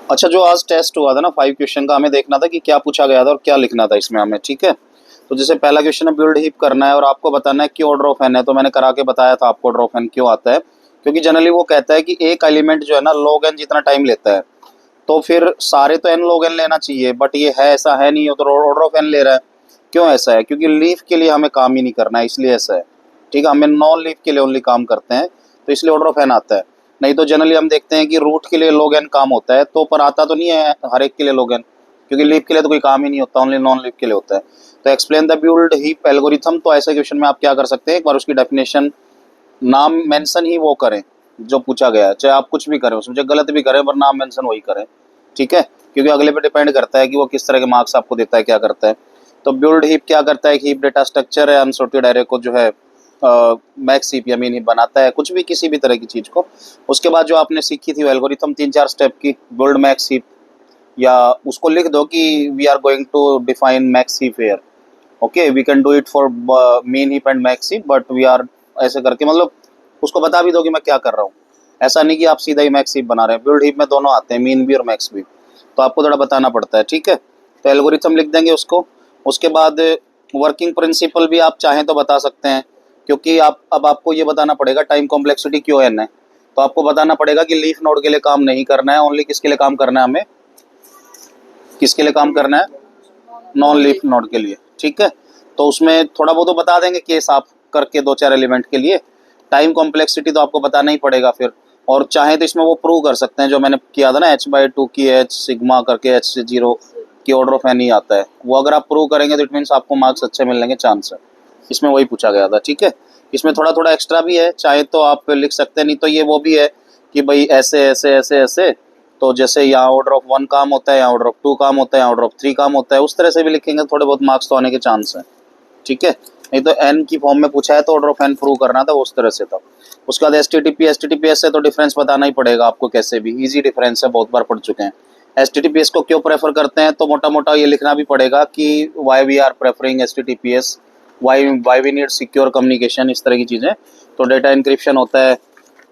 अच्छा, जो आज टेस्ट हुआ था ना 5 क्वेश्चन का, हमें देखना था कि क्या पूछा गया था और क्या लिखना था इसमें हमें, ठीक है। तो जैसे पहला क्वेश्चन है, बिल्ड हीप करना है और आपको बताना है क्यों ऑर्डर ऑफ एन है। तो मैंने करा के बताया था आपको ऑर्डर ऑफ एन क्यों आता है, क्योंकि जनरली वो कहता है कि एक एलिमेंट जो है ना log n जितना टाइम लेता है, तो फिर सारे तो n log n लेना चाहिए, बट ये है ऐसा है नहीं, तो ऑर्डर ऑफ n ले रहा है। क्यों ऐसा है? क्योंकि लीफ के लिए हमें काम ही नहीं करना है, इसलिए ऐसा है। ठीक है, हमें नॉन लीफ के लिए ओनली काम करते हैं, तो इसलिए ऑर्डर ऑफ n आता है। नहीं तो जनरली हम देखते हैं कि रूट के लिए log n काम होता है, तो पर आता तो नहीं है हर एक के लिए log n, क्योंकि लीफ के लिए तो कोई काम ही नहीं होता, ओनली नॉन लीफ के लिए होता है। तो explain the build heap algorithm, तो ऐसे क्वेश्चन में आप क्या कर सकते हैं, एक बार उसकी डेफिनेशन, नाम मेंशन ही वो करें जो पूछा गया है, चाहे आप कुछ भी करें उसमें, चाहे गलत भी करें पर नाम मेंशन वही करें, ठीक है। क्योंकि अगले पे डिपेंड करता है कि वो किस तरह के मार्क्स आपको देता है, क्या करता है। तो बिल्ड हीप क्या करता है कि हीप डेटा स्ट्रक्चर है, अनसॉर्टेड एरे को जो है मैक्स हीप या मीन हीप बनाता है, कुछ भी किसी भी तरह की चीज़ को। उसके बाद जो आपने सीखी थी वो एल्गोरिथम 3-4 स्टेप की, बिल्ड मैक्स हीप, या उसको लिख दो कि we are going to define max heap here, okay we can do it for min heap and max heap, but we are, ऐसे करके मतलब उसको बता भी दो कि मैं क्या कर रहा हूँ। ऐसा नहीं कि आप सीधा ही मैक्स हीप बना रहे हैं, बिल्ड हीप में दोनों आते हैं, मीन भी और मैक्स भी, तो आपको थोड़ा बताना पड़ता है, ठीक है। तो एल्गोरिथम लिख देंगे उसको। उसके बाद वर्किंग प्रिंसिपल भी आप चाहें तो बता सकते हैं, क्योंकि आप अब आपको ये बताना पड़ेगा टाइम कॉम्प्लेक्सिटी क्यों एन है, तो आपको बताना पड़ेगा कि लीफ नोड के लिए काम नहीं करना है, ओनली किसके लिए काम करना है, हमें किसके लिए काम करना है, नॉन लीफ नोड के लिए, ठीक है। तो उसमें थोड़ा बहुत तो बता देंगे केस आप करके 2-4 एलिमेंट के लिए। टाइम कॉम्प्लेक्सिटी तो आपको बताना ही पड़ेगा फिर, और चाहे तो इसमें वो प्रूव कर सकते हैं जो मैंने किया था ना, h/2 की h सिग्मा करके h से 0 की ऑर्डर ऑफ एन ही आता है, वो अगर आप प्रूव करेंगे तो इट मीन्स आपको मार्क्स अच्छे मिलने के चांस है। इसमें वही पूछा गया था, ठीक है। इसमें थोड़ा थोड़ा एक्स्ट्रा भी है, चाहे तो आप लिख सकते हैं, नहीं तो ये वो भी है कि भाई ऐसे ऐसे ऐसे ऐसे, तो जैसे यहाँ ऑर्डर ऑफ 1 काम होता है, यहाँ ऑर्डर ऑफ 2 काम होता है, यहाँ ऑर्डर ऑफ 3 काम होता है, उस तरह से भी लिखेंगे, थोड़े बहुत मार्क्स तो आने के चांस हैं, ठीक है। नहीं तो एन की फॉर्म में पूछा है तो ऑर्डर ऑफ एन प्रूव करना था, उस तरह से था। उसके बाद एस से तो डिफरेंस बताना ही पड़ेगा आपको, कैसे भी इजी डिफरेंस है, बहुत बार पढ़ चुके हैं। एस को क्यों प्रेफर करते हैं, तो मोटा मोटा ये लिखना भी पड़ेगा कि why we are preferring S, why we need secure communication, इस तरह की चीज़ें। तो डेटा इंक्रिप्शन होता है,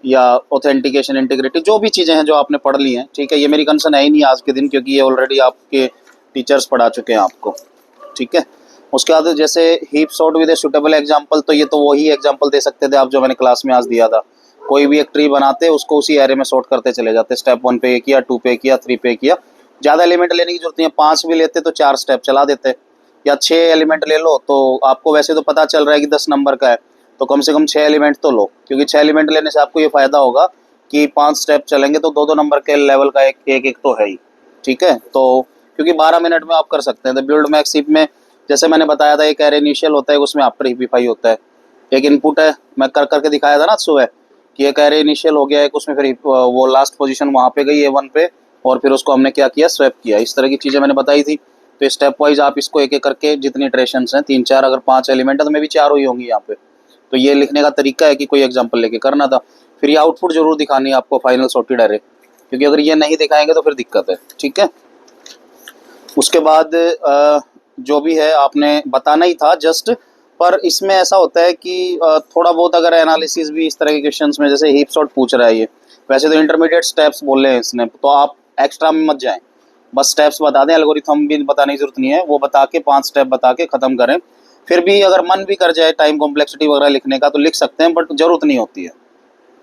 या ऑथेंटिकेशन, इंटीग्रिटी, जो भी चीज़ें हैं जो आपने पढ़ ली हैं, ठीक है। ये मेरी कंसर्न है ही नहीं आज के दिन, क्योंकि ये ऑलरेडी आपके टीचर्स पढ़ा चुके हैं आपको, ठीक है। उसके बाद जैसे heap sort with a suitable example, तो ये तो वही एग्जांपल दे सकते थे आप जो मैंने क्लास में आज दिया था। कोई भी एक ट्री बनाते, उसको उसी एरे में सॉर्ट करते चले जाते, स्टेप 1 पे ये किया, 2 पे किया, 3 पे किया। ज़्यादा एलिमेंट लेने की जरूरत नहीं है, 5 भी लेते तो 4 स्टेप चला देते, या 6 एलिमेंट ले लो, तो आपको वैसे तो पता चल रहा है कि 10 नंबर का है, तो कम से कम 6 एलिमेंट तो लो, क्योंकि 6 एलिमेंट लेने से आपको ये फ़ायदा होगा कि 5 स्टेप चलेंगे तो 2-2 नंबर के लेवल का एक एक तो है ही, ठीक है। तो क्योंकि 12 मिनट में आप कर सकते हैं। तो बिल्ड मैक्स हीप में जैसे मैंने बताया था, एक एरे इनिशियल होता है, उसमें आफ्टर हीपिफाई होता है, एक इनपुट है, मैं कर करके दिखाया था ना सुबह कि एक एरे इनिशियल हो गया, एक उसमें फिर वो लास्ट पोजीशन वहाँ पे गई A1 पे, और फिर उसको हमने क्या किया, स्वैप किया, इस तरह की चीज़ें मैंने बताई थी। तो स्टेप वाइज आप इसको एक एक करके, जितनी इटरेशंस हैं 3-4, अगर 5 एलिमेंट है तो मे भी 4 हुई होंगी यहाँ पे, तो ये लिखने का तरीका है कि कोई एग्जाम्पल लेके करना था। फिर ये आउटपुट जरूर दिखानी है आपको, फाइनल सॉर्टेड एरे, क्योंकि अगर ये नहीं दिखाएंगे तो फिर दिक्कत है, ठीक है। उसके बाद जो भी है आपने बताना ही था जस्ट, पर इसमें ऐसा होता है कि थोड़ा बहुत अगर एनालिसिस भी इस तरह के क्वेश्चंस में, जैसे हीप सॉर्ट पूछ रहा है ये, वैसे तो इंटरमीडिएट स्टेप्स बोल रहे हैं इसने, तो आप एक्स्ट्रा में मत जाएं, बस स्टेप्स बता दें, एल्गोरिथम भी बताने की जरूरत नहीं है, वो बता के 5 स्टेप बता के ख़त्म करें। फिर भी अगर मन भी कर जाए टाइम कॉम्प्लेक्सिटी वगैरह लिखने का तो लिख सकते हैं, बट जरूरत नहीं होती है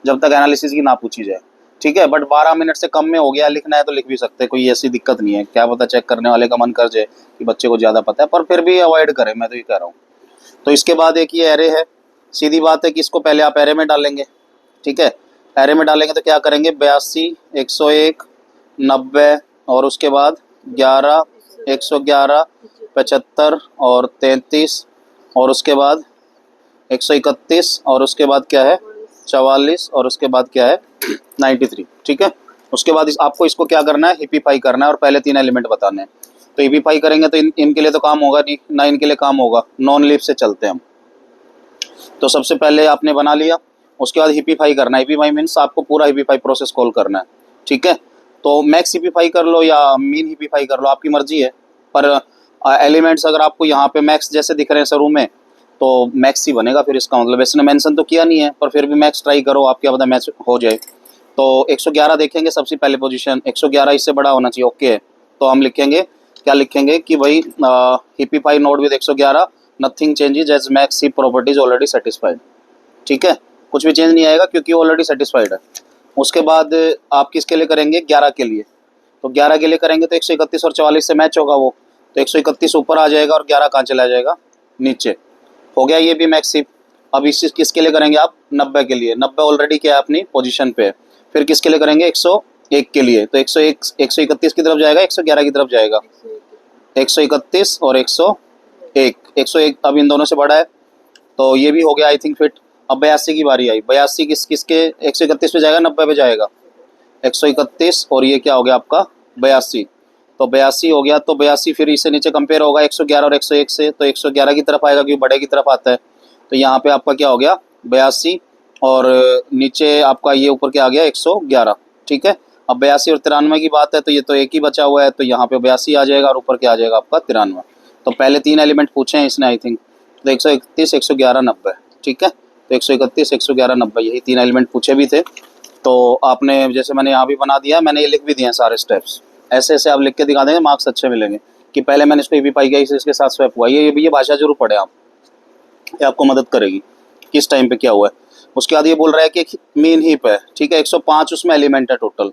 जब तक एनालिसिस की ना पूछी जाए, ठीक है। बट 12 मिनट से कम में हो गया, लिखना है तो लिख भी सकते हैं, कोई ऐसी दिक्कत नहीं है। क्या पता चेक करने वाले का मन कर जाए कि बच्चे को ज़्यादा पता है, पर फिर भी अवॉइड करें, मैं तो ये कह रहा हूँ। तो इसके बाद एक ये एरे है, सीधी बात है कि इसको पहले आप एरे में डालेंगे, ठीक है। एरे में डालेंगे तो क्या करेंगे, 82, 101, 90, और उसके बाद 11, 111, 75 और 33, और उसके बाद 131, और उसके बाद क्या है 44, और उसके बाद क्या है 93, ठीक है। उसके बाद आपको इसको क्या करना है, हिपिफाई करना है, और पहले 3 एलिमेंट बताने हैं। तो हिपिफाई करेंगे तो इनके लिए तो काम होगा नहीं ना, इनके लिए काम होगा, नॉन लीफ से चलते हैं हम। तो सबसे पहले आपने बना लिया, उसके बाद हिपिफाई करना है, हिपिफाई मीन्स आपको पूरा हिपिफाई प्रोसेस कॉल करना है, ठीक है। तो मैक्स हिपिफाई कर लो या मीन हिपिफाई कर लो, आपकी मर्जी है, पर एलिमेंट्स अगर आपको यहाँ पे मैक्स जैसे दिख रहे हैं शुरू में, तो मैक्स ही बनेगा फिर, इसका मतलब वैसे ने मेंशन तो किया नहीं है, पर फिर भी मैक्स ट्राई करो, आप क्या पता मैच हो जाए। तो 111 देखेंगे सबसे पहले पोजीशन, 111 इससे बड़ा होना चाहिए, ओके है। तो हम लिखेंगे, क्या लिखेंगे कि भाई heapify node with 111, nothing changes as max heap properties already satisfied, ठीक है, कुछ भी चेंज नहीं आएगा क्योंकि ऑलरेडी सेटिस्फाइड है। उसके बाद आप किसके लिए करेंगे, 11 के लिए, तो 11 के लिए करेंगे तो 131 और 44 से मैच होगा वो, तो 131 ऊपर आ जाएगा और 11 कहाँ चला जाएगा, नीचे, हो गया ये भी मैक्स हीप। अब इस किसके लिए करेंगे आप, 90 के लिए, 90 ऑलरेडी क्या है अपनी पोजीशन पे है। फिर किसके लिए करेंगे, 101 के लिए, तो 101 131 की तरफ जाएगा, 111 की तरफ जाएगा, 131 और 101, 101 अब इन दोनों से बड़ा है, तो ये भी हो गया आई थिंक फिट। अब 82 की बारी आई, 82 किसके 131 पे जाएगा, 90 पे जाएगा, 131 और ये क्या हो गया आपका 82, तो 82 हो गया, तो 82 फिर इससे नीचे कंपेयर होगा 111 और 101 से, तो 111 की तरफ आएगा क्योंकि बड़े की तरफ आता है, तो यहाँ पे आपका क्या हो गया 82 और नीचे आपका ये ऊपर क्या आ गया 111, ठीक है। अब 82 और 93 की बात है तो ये तो एक ही बचा हुआ है, तो यहाँ पे 82 आ जाएगा और ऊपर क्या आ जाएगा आपका 93। तो पहले 3 एलिमेंट पूछे हैं इसने आई थिंक, तो 131 111 90, ठीक है, तो 131 111 90 यही 3 एलिमेंट पूछे भी थे। तो आपने जैसे मैंने यहाँ भी बना दिया, मैंने ये लिख भी दिए हैं सारे स्टेप्स, ऐसे ऐसे आप लिख के दिखा देंगे, मार्क्स अच्छे मिलेंगे कि पहले मैंने इसको हिपिफाई किया, इसके साथ स्वैप हुआ, ये भाषा जरूर पढ़े आप, ये आपको मदद करेगी किस टाइम पे क्या हुआ है। उसके बाद ये बोल रहा है कि एक मीन हीप है, ठीक है, 105 उसमें एलिमेंट है टोटल,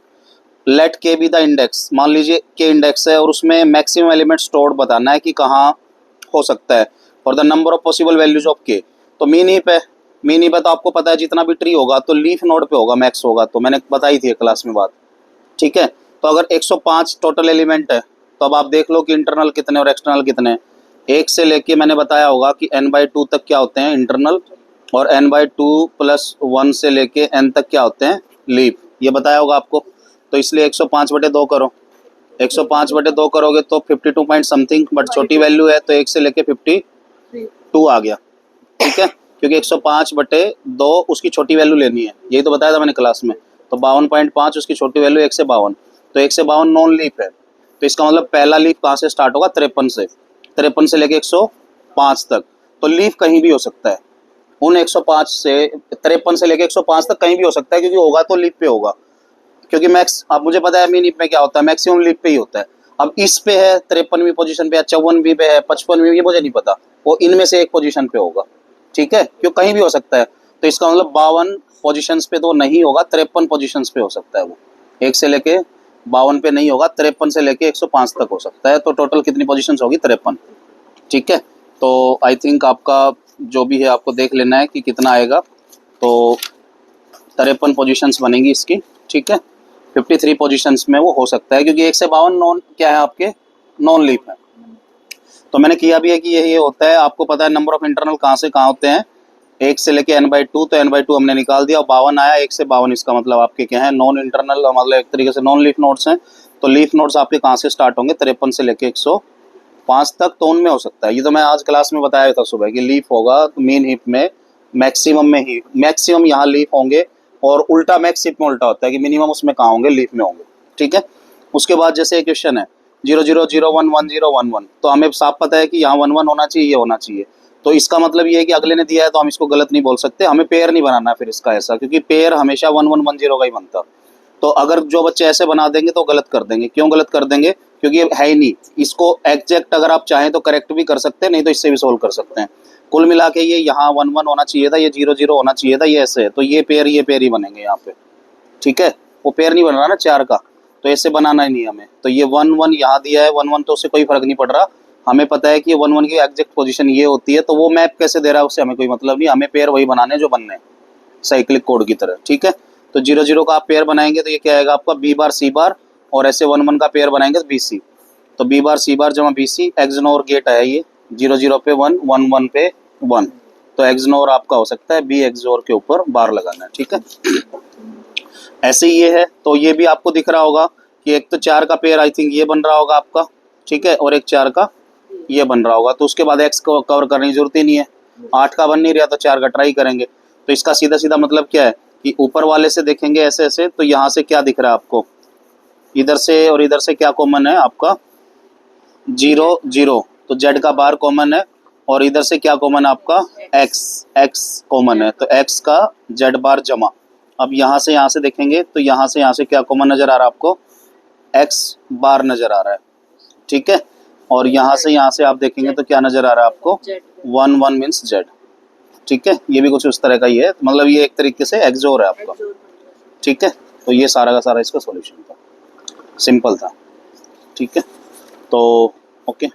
लेट के बी द इंडेक्स, मान लीजिए के इंडेक्स है और उसमें मैक्सिमम एलिमेंट स्टोर्ड बताना है कि कहाँ हो सकता है, और the number of possible values of के, तो मीन हीप है, मीन हीप है तो आपको पता है जितना भी ट्री होगा तो लीफ नोड पे होगा, मैक्स होगा, तो मैंने बताई थी क्लास में बात, ठीक है। तो अगर 105 टोटल एलिमेंट है तो अब आप देख लो कि इंटरनल कितने और एक्सटर्नल कितने हैं, एक से लेके मैंने बताया होगा कि n/2 तक क्या होते हैं इंटरनल, और n/2 + 1 से लेके n तक क्या होते हैं लीफ, ये बताया होगा आपको। तो इसलिए 105/2 करो, 105/2 करोगे तो 52 पॉइंट समथिंग, बट छोटी वैल्यू है तो 1 से लेके 52 आ गया, ठीक है, क्योंकि 105/2 उसकी छोटी वैल्यू लेनी है, यही तो बताया था मैंने क्लास में। तो 52.5 उसकी छोटी वैल्यू 1 से 52, तो 1 से 52 नॉन लीफ है, तो इसका मतलब पहला लीफ कहाँ से स्टार्ट होगा 53 से, 53 से लेके 105 तक, तो लीफ कहीं भी हो सकता है, उन 105 से 53 से लेके 105 तक कहीं भी हो सकता है, क्योंकि होगा तो लीफ पे होगा, क्योंकि मैक्स अब मुझे पता है मीन लीफ में क्या होता है, मैक्सिमम लीफ पे ही होता है। अब इस पे है 53वीं पोजीशन पे है, 54वीं पे है, 55वीं, ये मुझे नहीं पता, वो इनमें से एक पोजीशन पे होगा, ठीक है, क्यों कहीं भी हो सकता है, तो इसका मतलब 52 पोजीशंस पे तो नहीं होगा, 53 पोजीशंस पे हो सकता है वो, 1 से लेके 52 पे नहीं होगा, 53 से लेके 105 तक हो सकता है, तो टोटल कितनी पोजीशंस होगी 53, ठीक है। तो आई थिंक आपका जो भी है आपको देख लेना है कि कितना आएगा, तो 53 पोजीशंस बनेंगी इसकी, ठीक है, 53 पोजीशंस में वो हो सकता है, क्योंकि 1 से 52 नॉन क्या है आपके नॉन लीफ है। तो मैंने किया भी है कि ये होता है, आपको पता है नंबर ऑफ इंटरनल कहाँ से कहाँ होते हैं, 1 से लेके n/2, तो n/2 हमने निकाल दिया, और 52 आया 1 से 52, इसका मतलब आपके क्या है नॉन इंटरनल, मतलब एक तरीके से नॉन लीफ नोड्स हैं। तो लीफ नोड्स आपके कहाँ से स्टार्ट होंगे 53 से लेके 105 तक, तो उनमें हो सकता है, ये तो मैं आज क्लास में बताया था सुबह कि लीफ होगा तो मेन हीप में मैक्सिमम में ही, मैक्सिमम यहाँ लीफ होंगे, और उल्टा मैक्स हीप में उल्टा होता है कि मिनिमम उसमें कहाँ होंगे लीफ में होंगे, ठीक है। उसके बाद जैसे एक क्वेश्चन है 0 0 0 1 1 0 1 1, तो हमें साफ पता है कि यहाँ 1 1 होना चाहिए, ये होना चाहिए, तो इसका मतलब ये है कि अगले ने दिया है तो हम इसको गलत नहीं बोल सकते, हमें पेयर नहीं बनाना फिर इसका ऐसा, क्योंकि पेयर हमेशा 1 1 1 0 का ही बनता। तो अगर जो बच्चे ऐसे बना देंगे तो गलत कर देंगे, क्यों गलत कर देंगे, क्योंकि ये है ही नहीं, इसको एग्जैक्ट अगर आप चाहें तो करेक्ट भी कर सकते हैं, नहीं तो इससे भी सोल्व कर सकते हैं। कुल मिला के ये यहाँ 1 1 होना चाहिए था, ये 0 0 होना चाहिए था, ये ऐसे है, तो ये पेयर ही बनेंगे यहाँ पे, ठीक है। वो पेयर नहीं बन रहा ना 4 का, तो ऐसे बनाना ही नहीं हमें, तो ये 1 1 यहाँ दिया है, 1 1 तो उससे कोई फर्क नहीं पड़ रहा, हमें पता है कि 1 1 की एग्जैक्ट पोजीशन ये होती है, तो वो मैप कैसे दे रहा है उससे हमें कोई मतलब नहीं, हमें पेयर वही बनाने जो बनने साइक्लिक कोड की तरह, ठीक है। तो 0 0 का आप पेयर बनाएंगे तो ये क्या आएगा आपका B बार C बार, और ऐसे 1 1 का पेयर बनाएंगे तो BC, तो B बार C बार जमा BC, एक्सनोर गेट है ये, 0 0 पे 1 1 1 पे 1, तो एक्सनोर आपका हो सकता है B एक्सोर के ऊपर बार लगाना है, ठीक है। ऐसे ही ये है, तो ये भी आपको दिख रहा होगा कि एक तो 4 का पेयर आई थिंक ये बन रहा होगा आपका, ठीक है, और एक 4 का ये बन रहा होगा, तो उसके बाद x को कवर करने की जरूरत ही नहीं है, 8 का बन नहीं रहा तो 4 का ट्राई करेंगे। तो इसका सीधा सीधा मतलब क्या है कि ऊपर वाले से देखेंगे ऐसे ऐसे, तो यहाँ से क्या दिख रहा है आपको, इधर से और इधर से क्या कॉमन है आपका 0 0, तो z का बार कॉमन है, और इधर से क्या कॉमन है आपका x कॉमन है, तो x का z बार जमा, अब यहाँ से देखेंगे तो यहाँ से क्या कॉमन नजर आ रहा है आपको, एक्स बार नजर आ रहा है, ठीक है। और यहाँ से आप देखेंगे तो क्या नजर आ रहा है आपको, 1 1 मीन्स जेड, ठीक है। ये भी कुछ उस तरह का ही है, मतलब ये एक तरीके से एक्सोर है आपका, ठीक है। तो ये सारा का सारा इसका सॉल्यूशन था, सिंपल था, ठीक है। तो ओके।